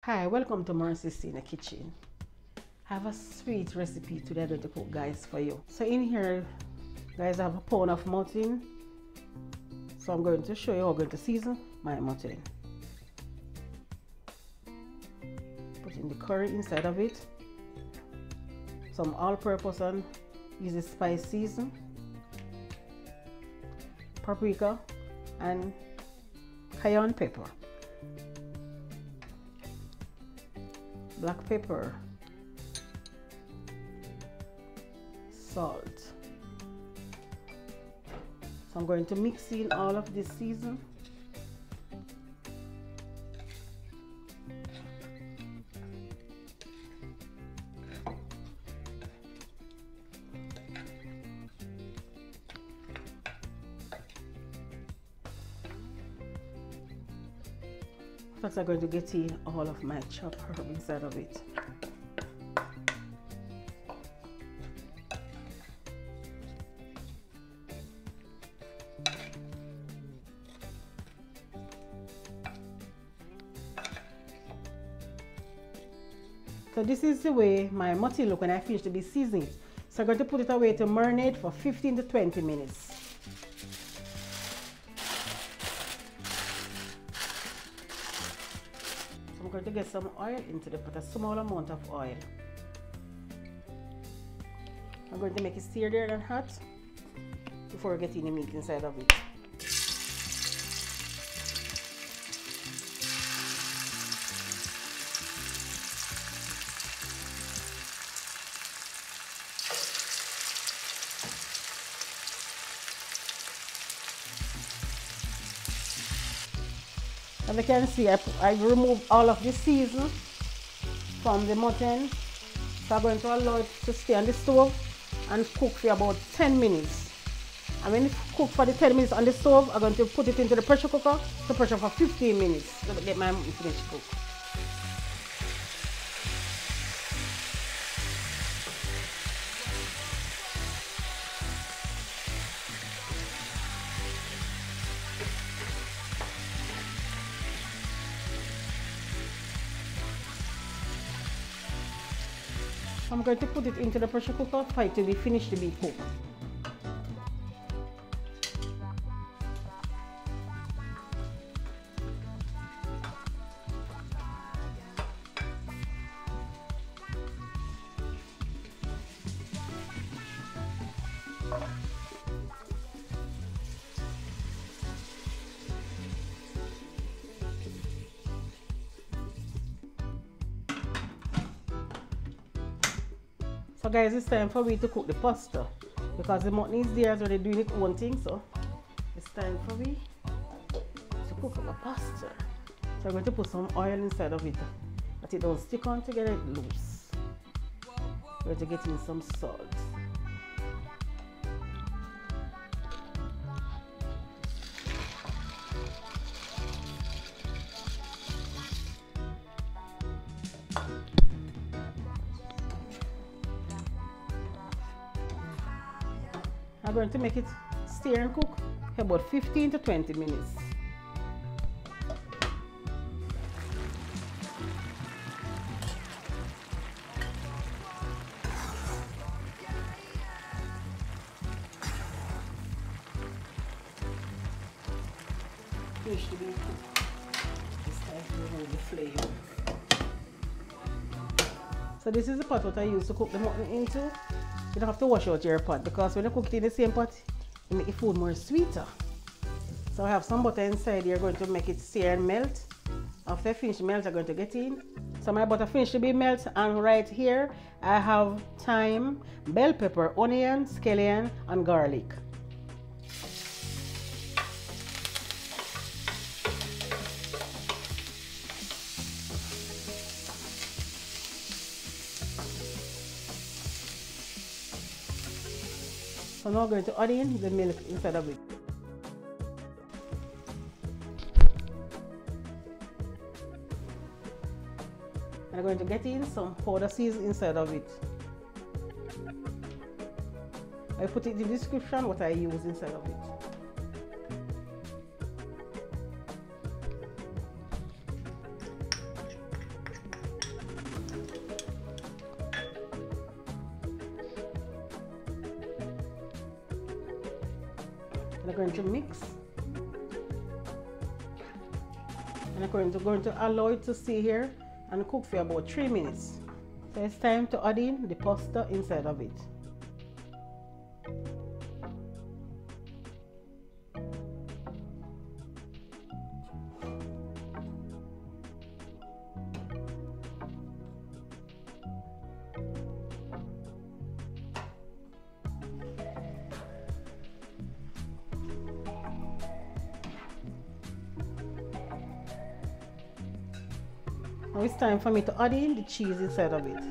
Hi, welcome to Mercy's in the kitchen. I have a sweet recipe today I'm going to cook, guys, for you. So in here, guys, I have a pound of mutton. So I'm going to show you how I'm going to season my mutton. Put in the curry inside of it, some all-purpose and easy spice season, paprika and cayenne pepper, black pepper, salt. So I'm going to mix in all of this season. First I'm going to get in all of my chopped herb inside of it. So this is the way my mutton look when I finish to be seasoned. So I'm going to put it away to marinate for 15 to 20 minutes. So I'm going to get some oil into the pot, a small amount of oil. I'm going to make it sear there and hot before getting the meat inside of it. As you can see, I removed all of the season from the mutton. So I'm going to allow it to stay on the stove and cook for about 10 minutes. And when it cooks for the 10 minutes on the stove, I'm going to put it into the pressure cooker to pressure for 15 minutes to get my mutton finished cooked. I'm going to put it into the pressure cooker for it to be finished to be cooked. So guys, it's time for me to cook the pasta because the mutton is there, so they're doing its own thing. So it's time for me to cook the pasta. So I'm going to put some oil inside of it, that it don't stick on together, it loose. I'm going to get in some salt. I'm going to make it stir and cook for about 15 to 20 minutes. Fish to be cooked. It's time to remove the flavor. So this is the pot that I use to cook the mutton into. You don't have to wash out your pot because when you cook it in the same pot, you make the food more sweeter. So I have some butter inside here, going to make it sear and melt. After I finish melt, I'm going to get in. So my butter finished to be melted, and right here I have thyme, bell pepper, onion, scallion and garlic. So now I'm going to add in the milk inside of it. And I'm going to get in some powder seasoning inside of it. I put it in the description what I use inside of it. And I'm going to mix. And I'm going to allow it to stay here and cook for about 3 minutes. So it's time to add in the pasta inside of it. Now it's time for me to add in the cheese inside of it.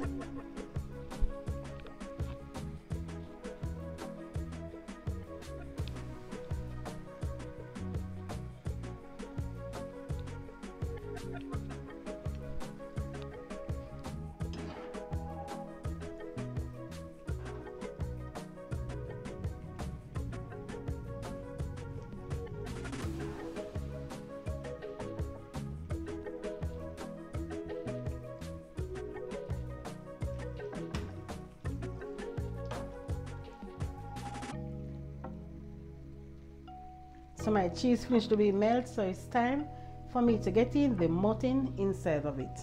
So my cheese finished to be melted, so it's time for me to get in the mutton inside of it.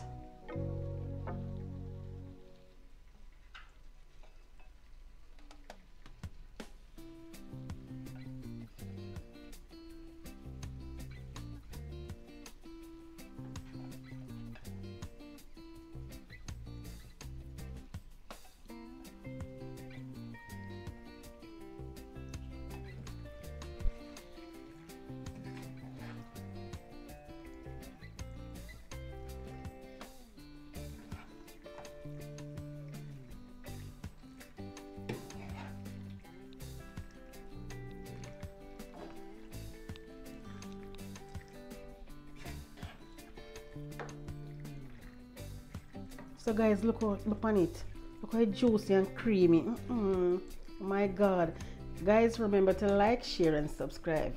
So guys, look on it. Look how juicy and creamy. Oh my God. Guys, remember to like, share and subscribe.